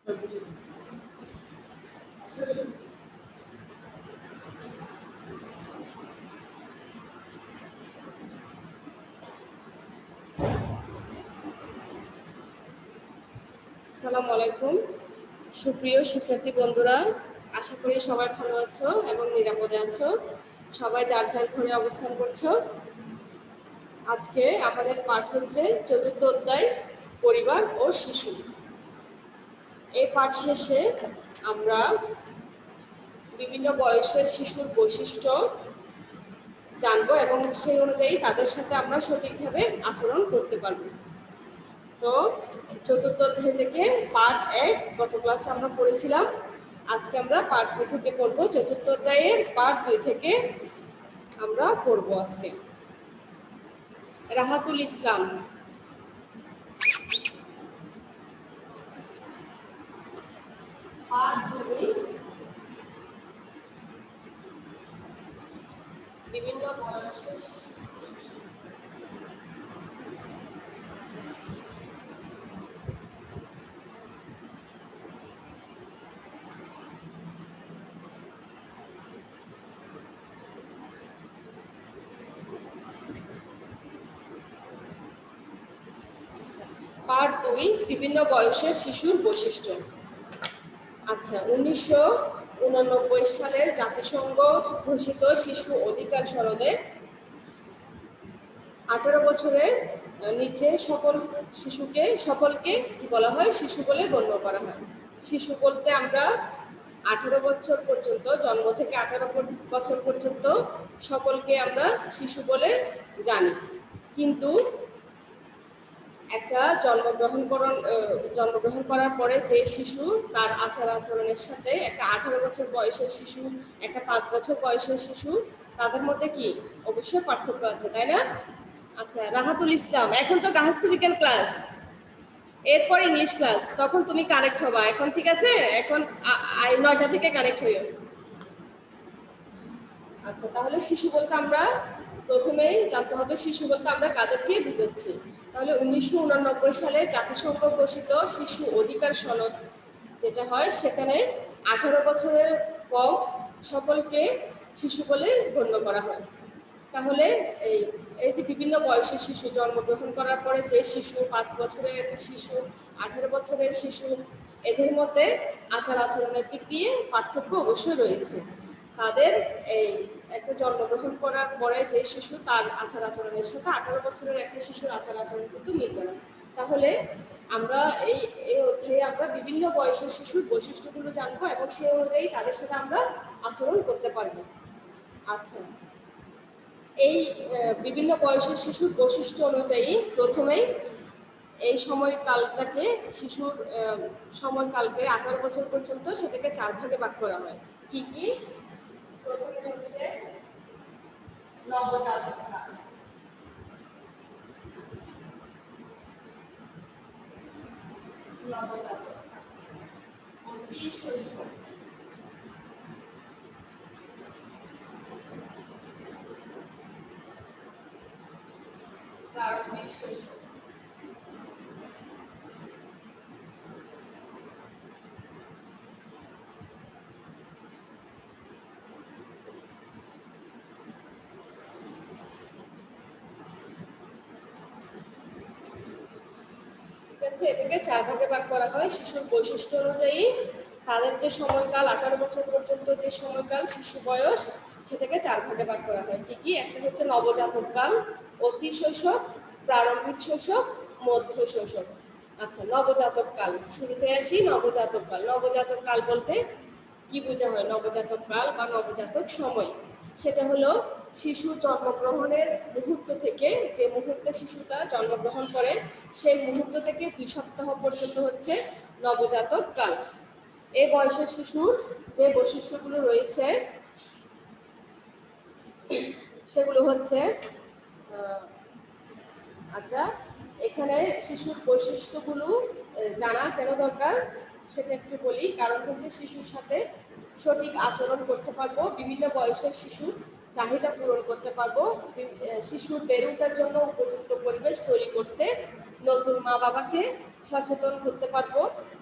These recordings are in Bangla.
আসসালামু আলাইকুম। সুপ্রিয় শিক্ষার্থী বন্ধুরা, আশা করি সবাই ভালো আছো এবং নিরাপদে আছো। সবাই যার যার ঘরে অবস্থান করছো। আজকে আমাদের পাঠ হচ্ছে চতুর্থ অধ্যায় পরিবার ও শিশু। এই পাঠ শেষে আমরা বিভিন্ন বয়সের শিশুর বৈশিষ্ট্য জানবো এবং সেই অনুযায়ী তাদের সাথে আমরা সঠিকভাবে আচরণ করতে পারবো। তো চতুর্থ অধ্যায় থেকে পাঠ 1 গত ক্লাসে আমরা পড়েছিলাম। আজকে আমরা পাঠ 2 থেকে পড়বো। চতুর্থ অধ্যায়ের পাঠ 2 থেকে আমরা পড়বো আজকে। রাহাতুল ইসলাম। পাঠ 2 বিভিন্ন বয়সের পাঠ 2 বিভিন্ন বয়সের শিশুর বৈশিষ্ট্য। আচ্ছা, 1989 সালের জাতিসংঘ ঘোষিত শিশু অধিকার সনদে 18 বছরের নিচে সকলকে কি বলা হয়? শিশু বলে গণ্য করা হয়। শিশু বলতে আমরা 18 বছর পর্যন্ত, জন্ম থেকে 18 বছর পর্যন্ত সকলকে আমরা শিশু বলে জানি। কিন্তু একটা জন্মগ্রহণ করার পরে যে শিশু তার আচার আচরণের সাথে একটা 18 বছর বয়সের শিশু, একটা 5 বছর বয়সের শিশু, তাদের মধ্যে কি অবশ্যই পার্থক্য আছে, তাই না? আচ্ছা, রাহাতুল ইসলাম, এখন তো গার্হস্থ্য বিজ্ঞান ক্লাস, এরপর ইংলিশ ক্লাস, তখন তুমি কানেক্ট হবা। এখন ঠিক আছে, এখন 9টা থেকে কানেক্ট হইও। আচ্ছা, তাহলে শিশু বলতে আমরা প্রথমেই জানতে হবে শিশু বলতে আমরা কাদেরকে বুঝাচ্ছি। তাহলে 1989 সালে জাতিসংঘ ঘোষিত শিশু অধিকার সনদ যেটা হয়, সেখানে 18 বছরের কম সকলকে শিশু বলে গণ্য করা হয়। তাহলে এই যে বিভিন্ন বয়সের শিশু, জন্মগ্রহণ করার পরে যে শিশু, 5 বছরের একটা শিশু, 18 বছরের শিশু, এদের মধ্যে আচার আচরণের দিক দিয়ে পার্থক্য অবশ্যই রয়েছে। তাদের একটা জন্মগ্রহণ করার পরে যে শিশু, তার আচার আচরণের সাথে 18 বছরের একটা শিশুর আচার আচরণ কিন্তু মিলবে না। তাহলে আমরা এই অধ্যায়ে আমরা বিভিন্ন বয়সের শিশুর বৈশিষ্ট্যগুলো জানবো এবং সেই অনুযায়ী তাদের সাথে আমরা আচরণ করতে পারবো। আচ্ছা, এই বিভিন্ন বয়সের শিশুর বৈশিষ্ট্য অনুযায়ী প্রথমেই এই সময়কালটাকে, শিশুর সময়কালকে 18 বছর পর্যন্ত, সেটাকে 4 ভাগে ভাগ করা হয়। কি কি? প্রথমে হচ্ছে নবজাতক কাল, অতি শৈশব, প্রারম্ভিক শৈশব, এটাকে 4 ভাগে ভাগ করা হয় শিশুর বৈশিষ্ট্য অনুযায়ী। তাদের যে সময়কাল, 18 বছর পর্যন্ত যে সময়কাল শিশু বয়স, সেটাকে 4 ভাগে ভাগ করা হয়। কি কি? একটা হচ্ছে নবজাতক কাল, অতি শৈশব, প্রারম্ভিক শৈশব, মধ্য শৈশব। আচ্ছা, নবজাতক কাল, শুরুতে আসি। নবজাতক কাল, নবজাতক কাল বলতে কি বোঝা হয়? নবজাতক কাল বা নবজাতক সময়, সেটা হলো শিশু জন্মগ্রহণের মুহূর্ত থেকে, যে মুহূর্তে শিশুটা জন্মগ্রহণ করে সেই মুহূর্ত থেকে 2 সপ্তাহ পর্যন্ত হচ্ছে নবজাতক কাল। এই বয়সের শিশুর যে বৈশিষ্ট্যগুলো রয়েছে সেগুলো হচ্ছে, আচ্ছা, এখানে শিশুর বৈশিষ্ট্যগুলো জানা কেন দরকার সেটা একটু বলি। কারণ হচ্ছে শিশুর সাথে সঠিক আচরণ করতে পারবো, বিভিন্ন বয়সের শিশুর চাহিদা পূরণ করতে পারবো, শিশুর বেড়ে ওঠার জন্য উপযুক্ত পরিবেশ তৈরি করতে, নতুন মা বাবাকে সচেতন করতে পারবো,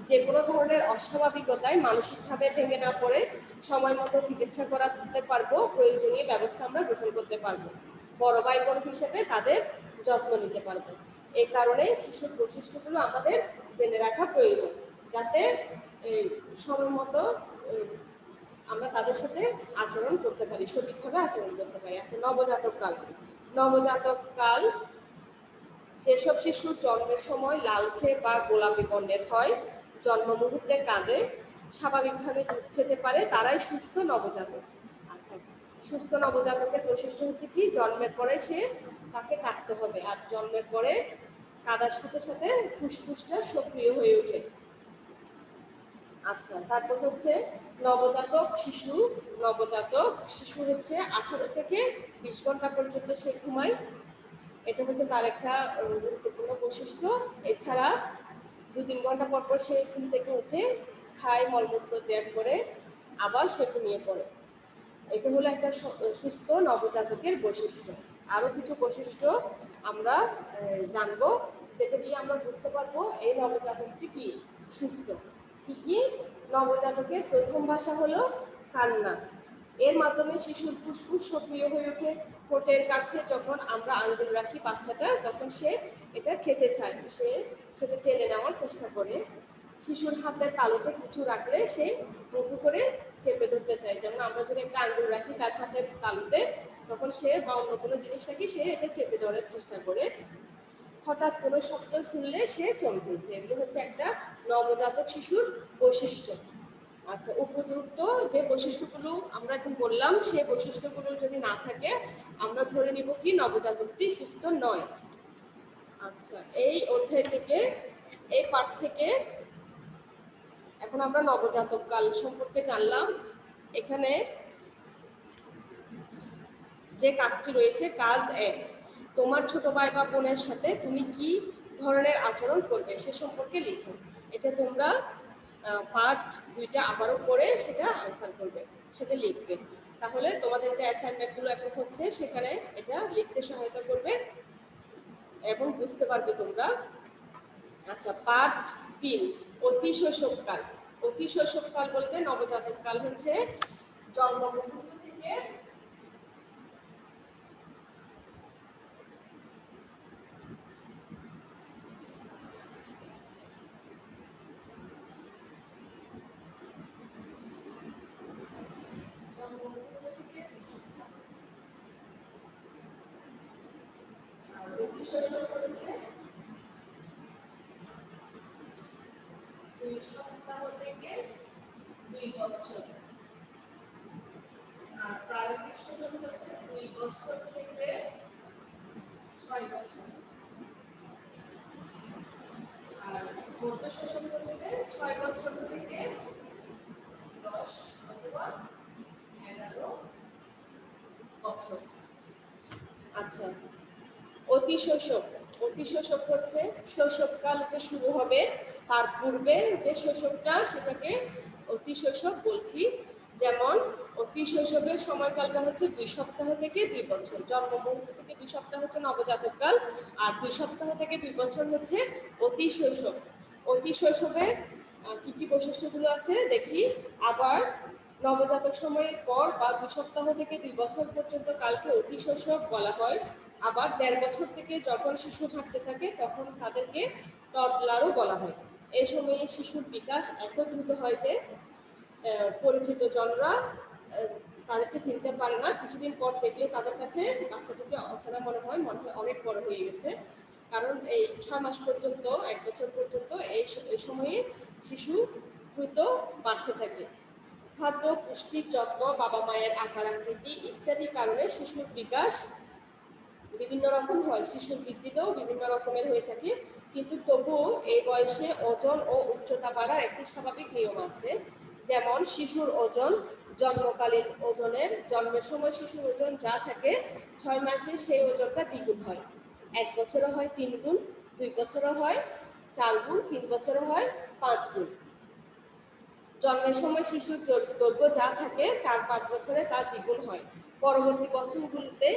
যে কোনো ধরনের অস্বাভাবিকতায় মানসিকভাবে ভেঙে না পড়ে সময় মতো চিকিৎসা করাতে পারবো, প্রয়োজনীয় ব্যবস্থা আমরা গ্রহণ করতে পারবো, বড় ভাই বোন হিসেবে তাদের যত্ন নিতে পারবো। এই কারণে শিশুর বৈশিষ্ট্যগুলো আমাদের জেনে রাখা প্রয়োজন, যাতে সময় মতো আমরা তাদের সাথে আচরণ করতে পারি, সঠিকভাবে আচরণ করতে পারি। আচ্ছা, নবজাতক কাল। নবজাতক কাল যেসব শিশু জন্মের সময় লালচে বা গোলাপি বর্ণের হয়, জন্ম মুহূর্তে কাঁদে, স্বাভাবিকভাবে দুধ খেতে পারে, তারাই সুস্থ নবজাতক। আচ্ছা, সুস্থ নবজাতকের বৈশিষ্ট্য হচ্ছে কি, জন্মের পরে তাকে কাঁদতে হবে, আর জন্মের পরে কাদার সাথে সাথে ফুসফুসটা সক্রিয় হয়ে ওঠে। আচ্ছা, তারপর হচ্ছে নবজাতক শিশু। নবজাতক শিশু হচ্ছে 18 থেকে 20 ঘন্টা পর্যন্ত সে ঘুমায়, এটা হচ্ছে তার একটা গুরুত্বপূর্ণ বৈশিষ্ট্য। এছাড়া 2-3 ঘন্টা পর পর সে ঘুম থেকে উঠে খায়, মলমূত্র ত্যাগ করে আবার সে ঘুমিয়ে পড়ে। এটা হলো একটা সুস্থ নবজাতকের বৈশিষ্ট্য। আরো কিছু বৈশিষ্ট্য আমরা জানবো, যেটা দিয়ে আমরা বুঝতে পারবো এই নবজাতকটি কি সুস্থ। কি কি? নবজাতকের প্রথম ভাষা হলো কান্না। এর মাধ্যমে শিশুর ফুসফুস সক্রিয় হয়ে ওঠে। ঠোঁটের কাছে যখন আমরা আঙ্গুল রাখি বাচ্চাটা, তখন সে এটা খেতে চায়, সে সেটা টেনে নেওয়ার চেষ্টা করে। শিশুর হাতের তালুতে কিছু রাখলে সে মুঠো করে চেপে ধরতে চায়, যেমন আমরা যদি একটা আঙ্গুল রাখি তার হাতের তালুতে, তখন সে বা অন্য কোনো জিনিস রাখি সে এটা চেপে ধরার চেষ্টা করে। হঠাৎ কোনো শব্দ শুনলে সে চমকে ওঠে। এগুলো হচ্ছে একটা নবজাতক শিশুর বৈশিষ্ট্য। আচ্ছা, উপযুক্ত যে বৈশিষ্ট্যগুলো আমরা এখন বললাম, সেই বৈশিষ্ট্যগুলো যদি না থাকে, আমরা ধরে নিব কি নবজাতকটি সুস্থ নয়। আচ্ছা, এই অধ্যায় থেকে, এই পাঠ থেকে এখন আমরা নবজাতক কাল সম্পর্কে জানলাম। এখানে যে কাজটি রয়েছে, কাজ 1, তোমার ছোট ভাই বা বোনের সাথে তুমি কি ধরনের আচরণ করবে সে সম্পর্কে লিখো। এটা তোমরা পার্ট 2টা আবারও পড়ে সেটা আনসার করবে, সেটা লিখবে। তাহলে তোমাদের যে অ্যাসাইনমেন্টগুলো এখন হচ্ছে সেখানে এটা লিখতে সহায়তা করবে এবং বুঝতে পারবে তোমরা। আচ্ছা, পার্ট 3, অতি শৈশবকাল। অতি শৈশবকাল বলতে নবজাতক কাল হচ্ছে জন্ম মুহূর্ত থেকে শৈশব হচ্ছে 2 সপ্তাহ থেকে 2 বছর, আর প্রারম্ভিক শৈশব হচ্ছে 2 বছর থেকে 6 বছর, আর মধ্য শৈশব হচ্ছে 6 বছর থেকে 10 অথবা 11 বছর। আচ্ছা, অতি শৈশব। অতি শৈশব হচ্ছে শৈশবকাল যে শুরু হবে তার পূর্বে যে শৈশবটা, সেটাকে অতি শৈশব বলছি। যেমন অতি শৈশবের সময়কালটা হচ্ছে 2 সপ্তাহ থেকে 2 বছর, জন্ম মুহূর্ত থেকে 2 সপ্তাহ হচ্ছে নবজাতক কাল, আর 2 সপ্তাহ থেকে 2 বছর হচ্ছে অতি শৈশব। অতি শৈশবে কি কি বৈশিষ্ট্যগুলো আছে দেখি। আবার নবজাতক সময়ের পর বা 2 সপ্তাহ থেকে 2 বছর পর্যন্ত কালকে অতি শৈশব বলা হয়। আবার 1.5 বছর থেকে যখন শিশু হাঁটতে থাকে তখন তাদেরকে টডলারও বলা হয়। এই সময়ে শিশুর বিকাশ এত দ্রুত হয় যে পরিচিত জনরা তাদেরকে চিনতে পারে না। কিছুদিন পর দেখলে তাদের কাছে বাচ্চাটিকে অচেনা মনে হয় অনেক বড় হয়ে গেছে। কারণ এই 6 মাস পর্যন্ত, 1 বছর পর্যন্ত এই সময়ে শিশু দ্রুত বাড়তে থাকে। খাদ্য, পুষ্টির যত্ন, বাবা মায়ের আকার আকৃতি ইত্যাদি কারণে শিশুর বিকাশ বিভিন্ন রকম হয়, শিশুর বৃদ্ধিতেও বিভিন্ন রকমের হয়ে থাকে। কিন্তু তবুও এই বয়সে ওজন ও উচ্চতা বাড়ার একটি স্বাভাবিক নিয়ম আছে। যেমন শিশুর ওজন জন্মকালীন ওজনের, জন্মের সময় শিশুর ওজন যা থাকে 6 মাসে সেই ওজনটা দ্বিগুণ হয়। 1 বছরও হয় 3 গুণ, 2 বছরও হয় 4 গুণ, 3 বছরও হয় 5 গুণ। জন্মের সময় শিশুর দৈর্ঘ্য যা থাকে 4-5 বছরে তা দ্বিগুণ হয়। পরবর্তী বছরগুলোতে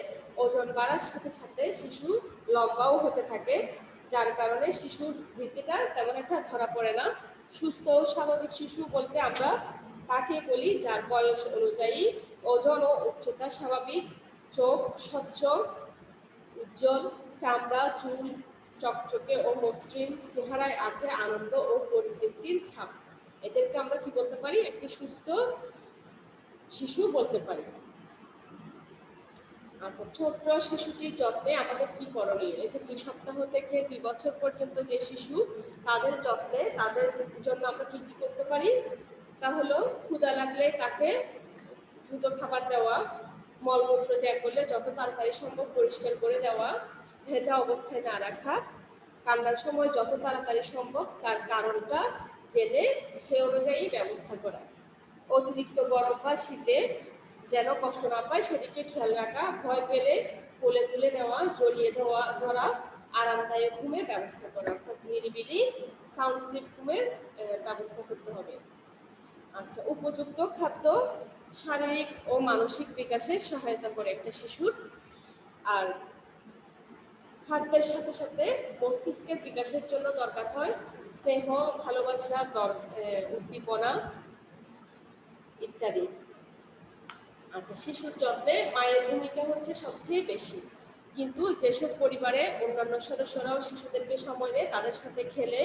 ওজন বাড়ার সাথে সাথে শিশু লম্বাও হতে থাকে। যার কারণে শিশুর বৃদ্ধিটা তেমন একটা ধরা পড়ে না। সুস্থ ও স্বাভাবিক শিশু বলতে আমরা তাকে বলি যার বয়স অনুযায়ী ওজন ও উচ্চতা স্বাভাবিক, চোখ স্বচ্ছ উজ্জ্বল, চামড়া চুল চকচকে ও মসৃণ, চেহারায় আছে আনন্দ ও পরিতৃপ্তির ছাপ। এদেরকে আমরা কি বলতে পারি? একটি সুস্থ শিশু বলতে পারি। আচ্ছা, ছোট্ট শিশুটির যত্নে আমাদের কি করণীয়? এই যে 2 সপ্তাহ থেকে 2 বছর পর্যন্ত যে শিশু, তাদের যত্নে তাদের জন্য আমরা কি কি করতে পারি? তা হলো ক্ষুধা লাগলে তাকে দ্রুত খাবার দেওয়া, মলমূত্র ত্যাগ করলে যত তাড়াতাড়ি সম্ভব পরিষ্কার করে দেওয়া, ভেজা অবস্থায় না রাখা, কান্নার সময় যত তাড়াতাড়ি সম্ভব তার কারণটা জেনে সে অনুযায়ী ব্যবস্থা করা, অতিরিক্ত গরম বা শীতে যেন কষ্ট না পায় সেদিকে খেয়াল রাখা, ভয় পেলে কোলে তুলে নেওয়া, জড়িয়ে ধরা, আরামদায়ক ঘুমের ব্যবস্থা করা, অর্থাৎ নিরিবিলি সাউন্ড স্লিপ ঘুমের ব্যবস্থা করতে হবে। আচ্ছা, উপযুক্ত খাদ্য শারীরিক ও মানসিক বিকাশে সহায়তা করে একটা শিশুর। আর খাদ্যের সাথে সাথে মস্তিষ্কের বিকাশের জন্য দরকার হয় স্নেহ, ভালোবাসা, উদ্দীপনা ইত্যাদি। আচ্ছা, শিশুর যত্নে মায়ের ভূমিকা হচ্ছে সবচেয়ে বেশি, কিন্তু যেসব পরিবারে অন্যান্য সদস্যরাও শিশুদেরকে সময় দেয়, তাদের সাথে খেলে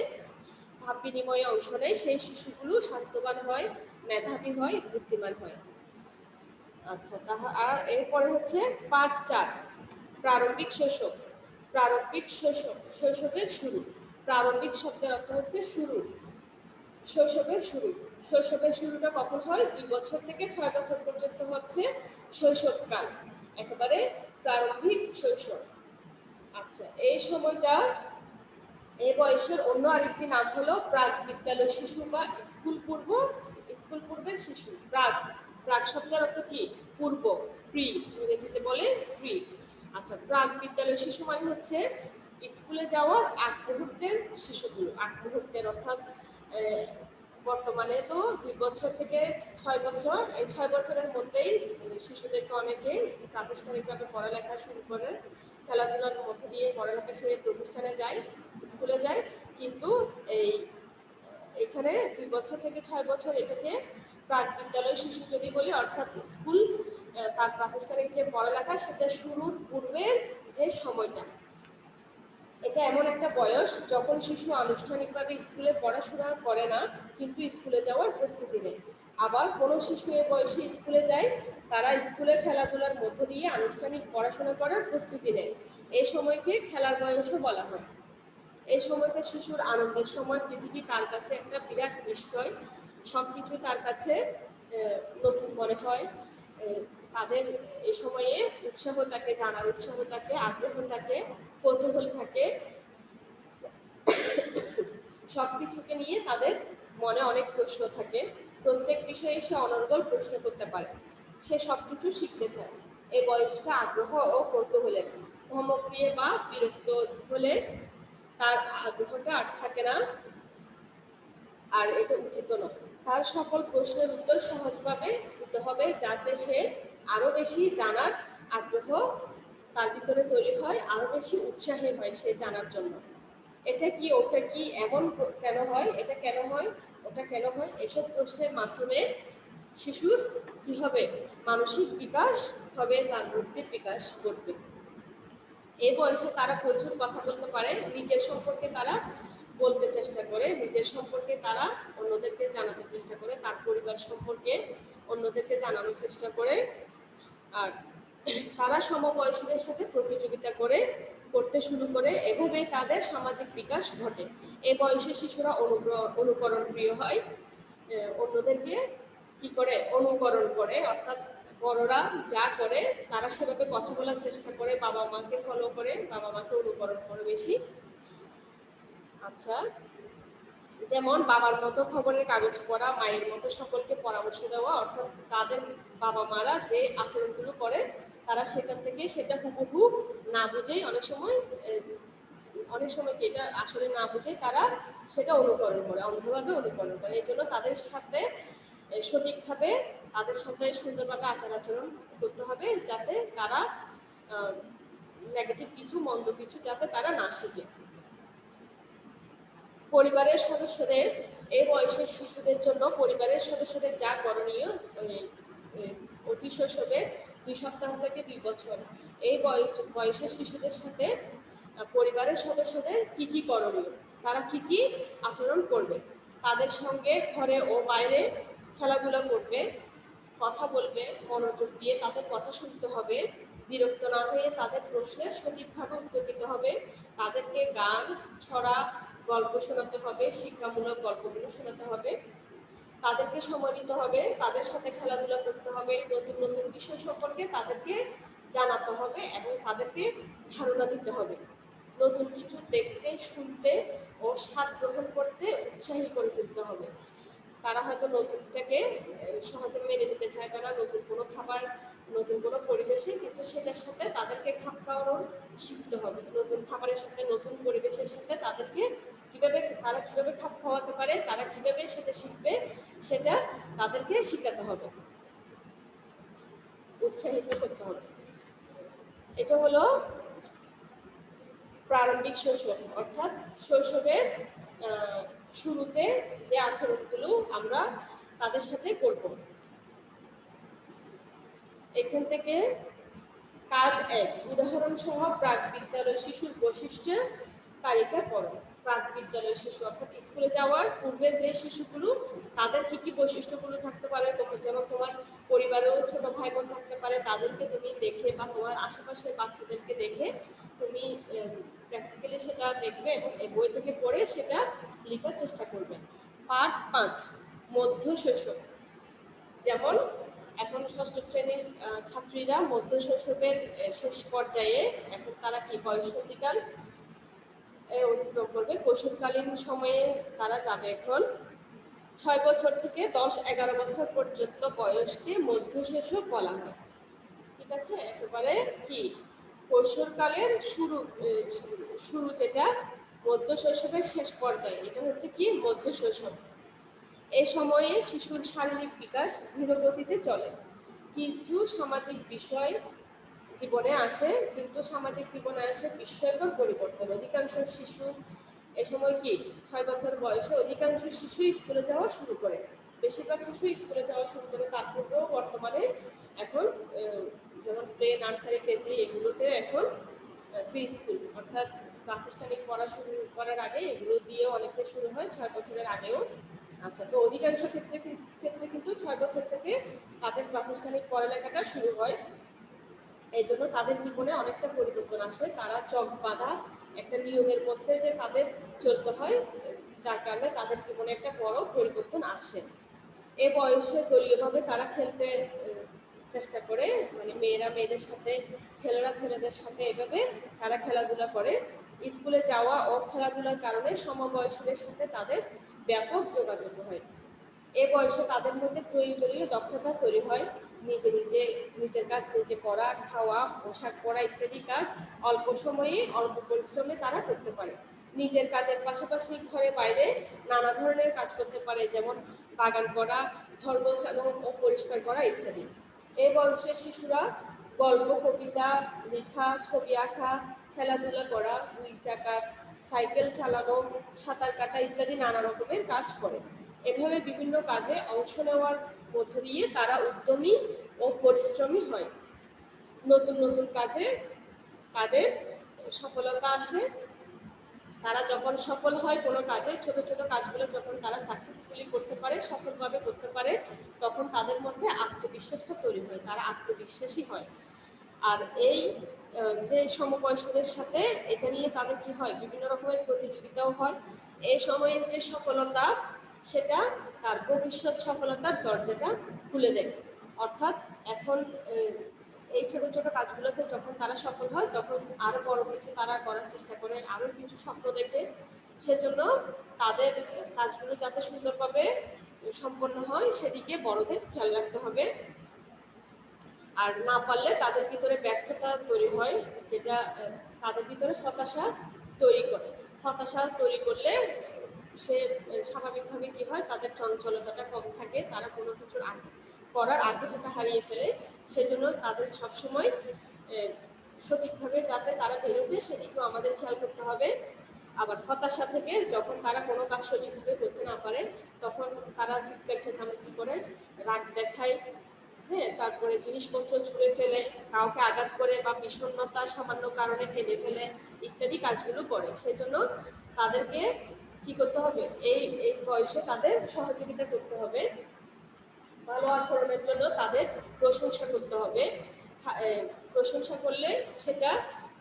ভাব বিনিময়ে অংশ নেয়, সেই শিশুগুলো স্বাস্থ্যবান হয়, মেধাবী হয়, বুদ্ধিমান হয়। আচ্ছা, আর এরপরে হচ্ছে পাঠ 4, প্রারম্ভিক শৈশব। প্রারম্ভিক শৈশব, শৈশবের শুরু। প্রারম্ভিক শব্দের অর্থ হচ্ছে শুরু, শৈশবের শুরু। শৈশবের শুরুটা কখন হয়? 2 বছর থেকে 6 বছর পর্যন্ত হচ্ছে শৈশবকাল, একেবারে প্রারম্ভিক শৈশব। আচ্ছা, এই সময়টা, এই বয়সের অন্য আরেকটি নাম হলো প্রাক বিদ্যালয় শিশু বা স্কুল পূর্বের শিশু। প্রাক, প্রাক শব্দের অর্থ কি? পূর্ব, প্রি, ইংরেজিতে বলে প্রি। আচ্ছা, প্রাক বিদ্যালয় শিশু মানে হচ্ছে স্কুলে যাওয়ার আগ মুহূর্তের শিশুগুলো, আগ মুহূর্তের, অর্থাৎ বর্তমানে তো 2 বছর থেকে 6 বছর, এই 6 বছরের মধ্যেই শিশুদেরকে অনেকে প্রাতিষ্ঠানিকভাবে পড়ালেখা শুরু করে, খেলাধুলার মধ্যে দিয়ে পড়ালেখা সেরে প্রতিষ্ঠানে যায়, স্কুলে যায়। কিন্তু এখানে 2 বছর থেকে 6 বছর এটাকে প্রাক বিদ্যালয় শিশু যদি বলি, অর্থাৎ স্কুল, তার প্রাতিষ্ঠানিক যে পড়ালেখা সেটা শুরুর পূর্বের যে সময়টা। এটা এমন একটা বয়স যখন শিশু আনুষ্ঠানিকভাবে স্কুলে পড়াশোনা করে না, কিন্তু স্কুলে যাওয়ার প্রস্তুতি নেয়। আবার কোনো শিশু এ বয়সে স্কুলে যায়, তারা স্কুলে খেলাধুলার মধ্য দিয়ে আনুষ্ঠানিক পড়াশোনা করার প্রস্তুতি নেয়। এই সময়কে খেলার বয়সও বলা হয়। এই সময়টা শিশুর আনন্দের সময়, পৃথিবী তার কাছে একটা বিরাট বিস্ময়, সবকিছু তার কাছে নতুন মনে হয়। তাদের এই সময়ে উৎসাহ থাকে, জানার উৎসাহ থাকে, আগ্রহ থাকে, কৌতূহল থাকে, সবকিছুকে নিয়ে তাদের মনে অনেক প্রশ্ন থাকে, প্রত্যেক বিষয়ে সে অনর্গল প্রশ্ন করতে পারে, সে সবকিছু শিখতে চায়। এই বয়সটা আগ্রহ ও কৌতূহলের। ধমক দিয়ে বা বিরক্ত হলে তার আগ্রহটা আর থাকে না, আর এটা উচিত নয়। তার সকল প্রশ্নের উত্তর সহজভাবে দিতে হবে, যাতে সে আরো বেশি জানার আগ্রহ তার ভিতরে তৈরি হয়, আরো বেশি উৎসাহী হয় সে জানার জন্য। এটা কি, ওটা কি, এমন কেন হয়, এটা কেন হয়, ওটা কেন হয়, এসব প্রশ্নের মাধ্যমে শিশুর কি হবে? মানসিক বিকাশ হবে, তার বুদ্ধির বিকাশ ঘটবে। এই বয়সে তারা প্রচুর কথা বলতে পারে, নিজের সম্পর্কে তারা বলতে চেষ্টা করে, নিজের সম্পর্কে তারা অন্যদেরকে জানাতে চেষ্টা করে, তার পরিবার সম্পর্কে অন্যদেরকে জানানোর চেষ্টা করে। আর তারা সমবয়সীদের সাথে প্রতিযোগিতা করতে শুরু করে, এভাবেই তাদের সামাজিক বিকাশ ঘটে। এই বয়সে শিশুরা অনুকরণ প্রিয় হয়, অন্যদেরকে কি করে? অনুকরণ করে, অর্থাৎ বড়রা যা করে তারা সেভাবে কথা বলার চেষ্টা করে, বাবা মাকে ফলো করে, বাবা মাকে অনুকরণ করে বেশি। আচ্ছা, যেমন বাবার মতো খবরের কাগজ পড়া, মায়ের মতো সকলকে পরামর্শ দেওয়া, অর্থাৎ তাদের বাবা মারা যে আচরণগুলো করে তারা সেখান থেকে সেটা হুবহু না বুঝেই অনেক সময় যেটা আসলে না বুঝে তারা সেটা অনুকরণ করে, অন্ধভাবে অনুকরণ করে। এই জন্য তাদের সাথে সঠিকভাবে, তাদের সাথে সুন্দরভাবে আচার আচরণ করতে হবে, যাতে তারা নেগেটিভ কিছু, মন্দ কিছু যাতে তারা না শিখে। পরিবারের সদস্যদের, এই বয়সের শিশুদের জন্য পরিবারের সদস্যদের যা করণীয়, অতি শৈশবের 2 সপ্তাহ থেকে 2 বছর এই বয়সের শিশুদের সাথে পরিবারের সদস্যদের কি কি করণীয়, তারা কি কি আচরণ করবে। তাদের সঙ্গে ঘরে ও বাইরে খেলাধুলা করবে, কথা বলবে, মনোযোগ দিয়ে তাদের কথা শুনতে হবে, বিরক্ত না হয়ে তাদের প্রশ্নের সঠিকভাবে উত্তর দিতে হবে, তাদেরকে গান, ছড়া, গল্প শোনাতে হবে, শিক্ষামূলক গল্পগুলো শোনাতে হবে, তাদেরকে সময় দিতে হবে, তাদের সাথে খেলাধুলা করতে হবে, নতুন নতুন বিষয় সম্পর্কে তাদেরকে জানাতে হবে এবং তাদেরকে ধারণা দিতে হবে, নতুন কিছু দেখতে, শুনতে ও স্বাদ গ্রহণ করতে উৎসাহী করে তুলতে হবে। তারা হয়তো নতুনটাকে সহজে মেনে নিতে চাইবে না, নতুন কোনো খাবার, নতুন কোনো পরিবেশে, কিন্তু সেটার সাথে তাদেরকে খাপ খাওয়ানো শিখতে হবে। নতুন খাবারের সাথে, নতুন পরিবেশের সাথে তাদেরকে তারা কিভাবে খাপ খাওয়াতে পারে, তারা কিভাবে সেটা শিখবে, সেটা তাদেরকে শেখাতে হবে, উৎসাহিত করতে হবে। এটা হলো প্রারম্ভিক শৈশব, অর্থাৎ শৈশবের শুরুতে যে আচরণগুলো আমরা তাদের সাথে করব। এখান থেকে কাজ 1, উদাহরণ সহ প্রাক বিদ্যালয় শিশুর বৈশিষ্ট্য তালিকা করো। প্রাক বিদ্যালয় শিশু অর্থাৎ স্কুলে যাওয়ার পূর্বে যে শিশুগুলো, তাদের কি কি বৈশিষ্ট্যগুলো থাকতে পারে, যেমন তোমার পরিবারেও ছোট ভাই বোন থাকতে পারে, তাদেরকে তুমি দেখে বা তোমার আশেপাশের বাচ্চাদেরকে দেখে তুমি প্র্যাকটিক্যালি সেটা দেখবে এবং বই থেকে পড়ে সেটা লেখার চেষ্টা করবে। পার্ট 5, মধ্য শৈশব। যেমন এখন ষষ্ঠ শ্রেণীর ছাত্রীরা মধ্য শৈশবের শেষ পর্যায়ে, এখন তারা কি বয়ঃসন্ধিকাল অতিক্রম করবে, কৈশোরকালীন সময়ে তারা যাবে। এখন 6 বছর থেকে 10-11 বছর পর্যন্ত বয়সকে মধ্য শৈশব বলা হয়। ঠিক আছে, একেবারে কি কৈশোরকালের শুরু যেটা মধ্য শৈশবের শেষ পর্যায়ে, এটা হচ্ছে কি মধ্য শৈশব। এই সময়ে শিশুর শারীরিক বিকাশ ধীরগতিতে চলে, কিন্তু সামাজিক বিষয় জীবনে আসে, বিস্ময়কর পরিবর্তন। অধিকাংশ শিশু এ সময় কি 6 বছর বয়সে অধিকাংশ শিশু স্কুলে যাওয়া শুরু করে, বেশিরভাগ শিশু স্কুলে যাওয়া শুরু করে। তার পূর্বেও বর্তমানে এখন যেমন প্লে, নার্সারি, কেজি এগুলোতে এখন প্রি স্কুল অর্থাৎ প্রাতিষ্ঠানিক পড়া শুরু করার আগে এগুলো দিয়েও অনেকে শুরু হয় 6 বছরের আগেও। আচ্ছা, তো অধিকাংশ ক্ষেত্রে কিন্তু 6 বছর থেকে তাদের প্রাতিষ্ঠানিক পড়ালেখাটা শুরু হয়। এই জন্য তাদের জীবনে অনেকটা পরিবর্তন আসে, তারা চক বাঁধা একটা নিয়মের মধ্যে যে তাদের চলতে হয়, যার কারণে তাদের জীবনে একটা বড় পরিবর্তন আসে। এ বয়সে দলীয়ভাবে তারা খেলতে চেষ্টা করে, মানে মেয়েরা মেয়েদের সাথে, ছেলেরা ছেলেদের সাথে, এভাবে তারা খেলাধুলা করে। স্কুলে যাওয়া ও খেলাধুলার কারণে সমবয়সীদের সাথে তাদের ব্যাপক যোগাযোগ হয়। এ বয়সে তাদের মধ্যে প্রয়োজনীয় দক্ষতা তৈরি হয়, নিজের কাজ নিজে করা, খাওয়া, পোশাক পরা ইত্যাদি কাজ অল্প সময়ে অল্প পরিশ্রমে তারা করতে পারে। নিজের কাজের পাশাপাশি ঘরে বাইরে নানা ধরনের কাজ করতে পারে, যেমন বাগান করা, ঘর গোছানো ও পরিষ্কার করা ইত্যাদি। এই বয়সের শিশুরা গল্প, কবিতা লেখা, ছবি আঁকা, খেলাধুলা করা, 2 চাকার সাইকেল চালানো, সাঁতার কাটা ইত্যাদি নানা রকমের কাজ করে। এভাবে বিভিন্ন কাজে অংশ নেওয়ার মধ্য দিয়ে তারা উদ্যমী ও পরিশ্রমী হয়। নতুন নতুন কাজে তাদের সফলতা আসে। তারা যখন সফল হয় কোনো কাজে, ছোট ছোট কাজগুলো যখন তারা সাকসেসফুলি করতে পারে, সফলভাবে করতে পারে, তখন তাদের মধ্যে আত্মবিশ্বাসটা তৈরি হয়, তারা আত্মবিশ্বাসী হয়। আর এই যে সমবয়সীদের সাথে এটা নিয়ে তাদের কি হয়, বিভিন্ন রকমের প্রতিযোগিতাও হয়। এই সময়ের যে সফলতা, সেটা তার ভবিষ্যৎ সফলতার দরজাটা খুলে দেয়। অর্থাৎ এখন এই ছোট ছোট কাজগুলোতে যখন তারা সফল হয়, তখন আরো বড় কিছু তারা করার চেষ্টা করে, আরো কিছু স্বপ্ন দেখে। সেজন্য তাদের কাজগুলো যাতে সুন্দরভাবে সম্পন্ন হয়, সেদিকে বড়দের খেয়াল রাখতে হবে। আর না পারলে তাদের ভিতরে ব্যর্থতা তৈরি হয়, যেটা তাদের ভিতরে হতাশা তৈরি করলে সে স্বাভাবিকভাবে কি হয়, তাদের চঞ্চলতাটা কম থাকে, তারা কোনো কিছুর করার আগ্রহটা হারিয়ে ফেলে। সেজন্য তাদের সবসময় সঠিকভাবে যাতে তারা বেরোবে, সেদিকেও আমাদের খেয়াল করতে হবে। আবার হতাশা থেকে যখন তারা কোনো কাজ সঠিকভাবে করতে না পারে তখন তারা চিৎকার চেঁচামেচি করে, রাগ দেখায়, হ্যাঁ, তারপরে জিনিসপত্র ছুঁড়ে ফেলে, কাউকে আঘাত করে বা বিষণ্ণতা সামান্য কারণে কেঁদে ফেলে ইত্যাদি কাজগুলো করে। সেজন্য তাদেরকে কি করতে হবে, এই এই বয়সে তাদের সহযোগিতা করতে হবে, ভালো আচরণের জন্য তাদের প্রশংসা করতে হবে। প্রশংসা করলে সেটা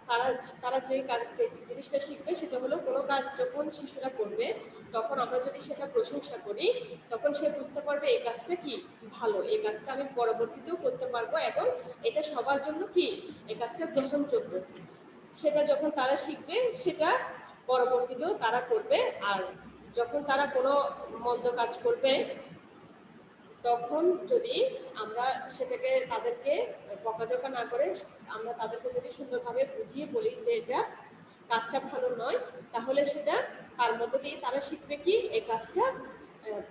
তারা তারা যে কাজ যে জিনিসটা শিখবে সেটা হলো, কোনো কাজ যখন শিশুরা করবে তখন আমরা যদি সেটা প্রশংসা করি তখন সে বুঝতে পারবে এই কাজটা কি ভালো, এই কাজটা আমি পরবর্তীতেও করতে পারবো এবং এটা সবার জন্য কি এই কাজটা গ্রহণযোগ্য। সেটা যখন তারা শিখবে সেটা পরবর্তীতেও তারা করবে। আর যখন তারা কোনো মন্দ কাজ করবে তখন যদি আমরা সেটাকে তাদেরকে বকাঝকা না করে আমরা তাদেরকে যদি সুন্দরভাবে বুঝিয়ে বলি যে এটা কাজটা ভালো নয়, তাহলে সেটা তার মধ্যে দিয়ে তারা শিখবে কি এই কাজটা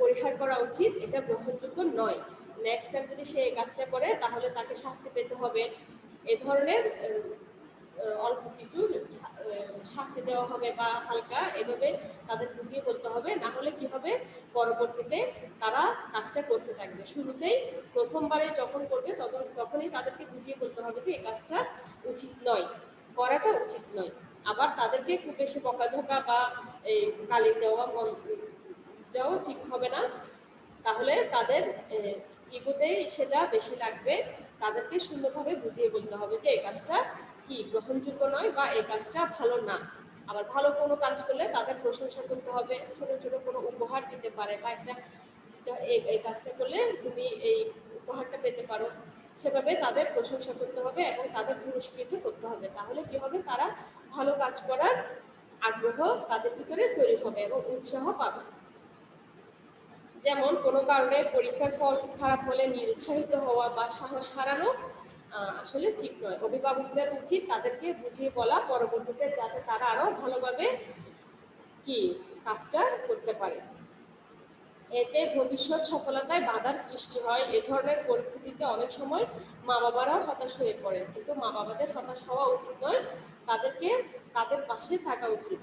পরিহার করা উচিত, এটা গ্রহণযোগ্য নয়। নেক্সট টাইম যদি সে এই কাজটা করে তাহলে তাকে শাস্তি পেতে হবে, এ ধরনের অল্প কিছু শাস্তি দেওয়া হবে বা হালকা এভাবে তাদের বুঝিয়ে বলতে হবে। না হলে কি হবে, পরবর্তীতে তারা কাজটা করতে থাকবে। শুরুতেই প্রথমবারে যখন করবে তখনই তাদেরকে বুঝিয়ে বলতে হবে যে এই কাজটা উচিত নয়, করাটা উচিত নয়। আবার তাদেরকে খুব বেশি বকাঝকা বা এই গালি দেওয়া ঠিক হবে না, তাহলে তাদের ইগোতেই সেটা বেশি লাগবে। তাদেরকে সুন্দরভাবে বুঝিয়ে বলতে হবে যে এই কাজটা কি গ্রহণযোগ্য নয় বা এই কাজটা ভালো না। আবার ভালো কোনো কাজ করলে তাদের প্রশংসা করতে হবে, ছোট ছোট কোনো উপহার দিতে পারে বা একটা এই কাজটা করলে তুমি এই উপহারটা পেতে পারো, সেভাবে তাদের প্রশংসা করতে হবে এবং তাদের পুরস্কৃত করতে হবে। তাহলে কি হবে, তারা ভালো কাজ করার আগ্রহ তাদের ভিতরে তৈরি হবে এবং উৎসাহ পাবে। যেমন কোনো কারণে পরীক্ষার ফল খারাপ হলে নিরুৎসাহিত হওয়া বা সাহস হারানো আসলে ঠিক নয়। অভিভাবকদের উচিত তাদেরকে বুঝিয়ে বলা পরবর্তীতে, যাতে তারা আরো ভালোভাবে কি কাজটা করতে পারে। এতে ভবিষ্যৎ সফলতায় বাধার সৃষ্টি হয়। এ ধরনের পরিস্থিতিতে অনেক সময় মা বাবারাও হতাশ হয়ে পড়েন, কিন্তু মা বাবাদের হতাশ হওয়া উচিত নয়, তাদেরকে তাদের পাশে থাকা উচিত।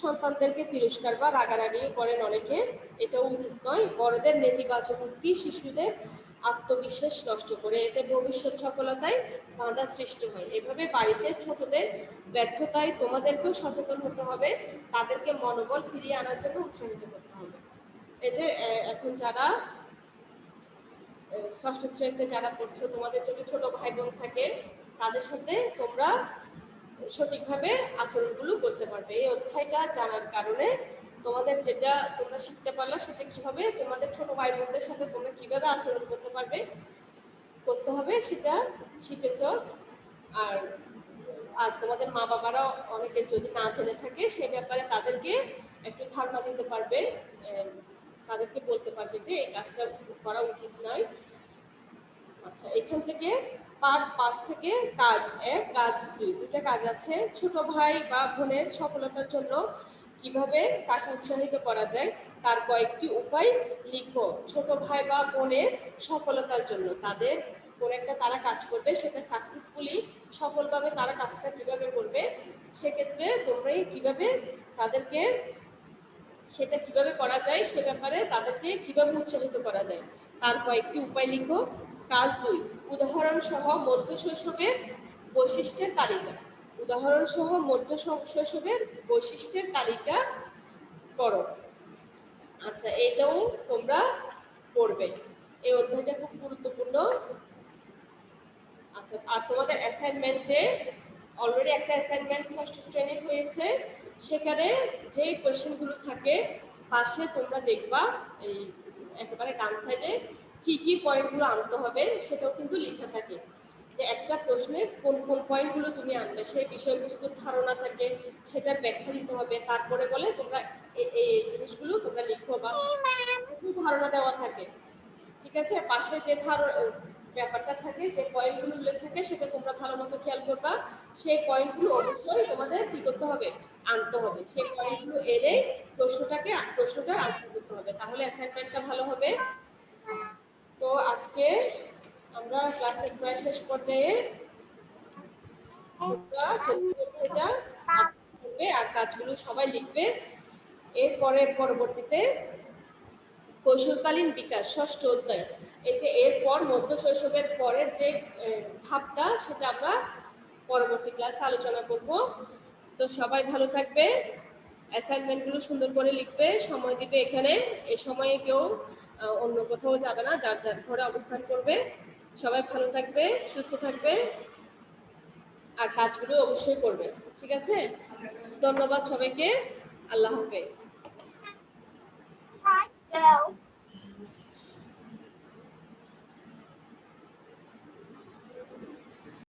সন্তানদেরকে তিরস্কার বা রাগারাগিও করেন অনেকে, এটাও উচিত নয়। বড়দের নেতিবাচক উক্তি শিশুদের আত্মবিশ্বাস নষ্ট করে, এতে ভবিষ্যৎ সফলতায় বাধা সৃষ্টি হয়। এভাবে বাড়িতে ছোটদের ব্যর্থতায় তোমাদেরকেও সচেতন হতে হবে, তাদেরকে মনোবল ফিরিয়ে আনার জন্য উৎসাহিত করতে হবে। এই যে এখন যারা ষষ্ঠ শ্রেণীতে যারা পড়ছো, তোমাদের যদি ছোট ভাই বোন থাকে তাদের সাথে তোমরা সঠিকভাবে আচরণগুলো করতে পারবে। এই অধ্যায়টা জানার কারণে তোমাদের যেটা তোমরা শিখতে পারলা সেটা কি হবে, তোমাদের ছোট ভাই বোনদের সাথে তোমরা কিভাবে আচরণ করতে হবে সেটা শিখেছ। আর আর তোমাদের মা বাবারা অনেকে যদি না জেনে থাকে সেই ব্যাপারে তাদেরকে একটু ধারণা দিতে পারবে, তাদেরকে বলতে পারবে যে এই কাজটা করা উচিত নয়। আচ্ছা, এখান থেকে পার্ট 5 থেকে কাজ 1 কাজ 2 দুটো কাজ আছে। ছোট ভাই বা বোনের সফলতার জন্য কিভাবে তাকে উৎসাহিত করা যায় তার কয়েকটি উপায় লিখো। ছোট ভাই বা বোনের সফলতার জন্য তাদের কোন একটা তারা কাজ করবে, সেটা সাকসেসফুলি সফলভাবে তারা কাজটা কিভাবে করবে, সেক্ষেত্রে তোমরা কিভাবে তাদেরকে সেটা কিভাবে করা যায় সে ব্যাপারে তাদেরকে কিভাবে উৎসাহিত করা যায় তার কয়েকটি উপায় লিখো। কাজ 2 উদাহরণ সহ মধ্য শৈশবের বৈশিষ্ট্যের তালিকা। উদাহরণ সহ মধ্য শৈশবের বৈশিষ্ট্যের তালিকা করো। আচ্ছা, এটাও তোমরা করবে, এই অধ্যায়টা খুব গুরুত্বপূর্ণ। আচ্ছা, আর তোমাদের অ্যাসাইনমেন্টে অলরেডি একটা অ্যাসাইনমেন্ট ষষ্ঠ শ্রেণীর হয়েছে, সেখানে যেই কোয়েশ্চেনগুলো থাকে পাশে তোমরা দেখবা এই একেবারে ডান সাইডে কি কি পয়েন্টগুলো আনতে হবে সেটাও কিন্তু লেখা থাকে, যে একটা প্রশ্নে কোন কোন পয়েন্টগুলো তুমি আনবে, সেই বিষয়বস্তুর ধারণা থাকে, সেটার ব্যাখ্যা দিতে হবে। তারপরে বলে তোমরা এই জিনিসগুলো তোমরা লিখো বা ধারণা দেওয়া থাকে, ঠিক আছে। পাশে যে ব্যাপারটা থাকে, যে পয়েন্টগুলো উল্লেখ থাকে সেটা তোমরা ভালো মতো খেয়াল করবা। সেই পয়েন্টগুলো অবশ্যই তোমাদের কি করতে হবে, আনতে হবে। সেই পয়েন্টগুলো এনে প্রশ্নটার আনসার করতে হবে, তাহলে অ্যাসাইনমেন্টটা ভালো হবে। তো আজকে আমরা ক্লাসের প্রায় শেষ পর্যায়ে। লিখবে আর কাজগুলো সবাই লিখবে। এরপরে পরবর্তীতে কৈশোরকালীন বিকাশ ষষ্ঠ অধ্যায়, এই যে এরপর মধ্য শৈশবের পরের যে ধাপটা সেটা আমরা পরবর্তী ক্লাসে আলোচনা করব। তো সবাই ভালো থাকবে, অ্যাসাইনমেন্টগুলো সুন্দর করে লিখবে, সময় দিবে এখানে। এই সময়ে কেউ অন্য কোথাও যাবে না, যার যার ঘরে অবস্থান করবে। সবাই ভালো থাকবে, সুস্থ থাকবে, আর কাজগুলো অবশ্যই করবে। ঠিক আছে, ধন্যবাদ সবাইকে, আল্লাহ হাফেজ।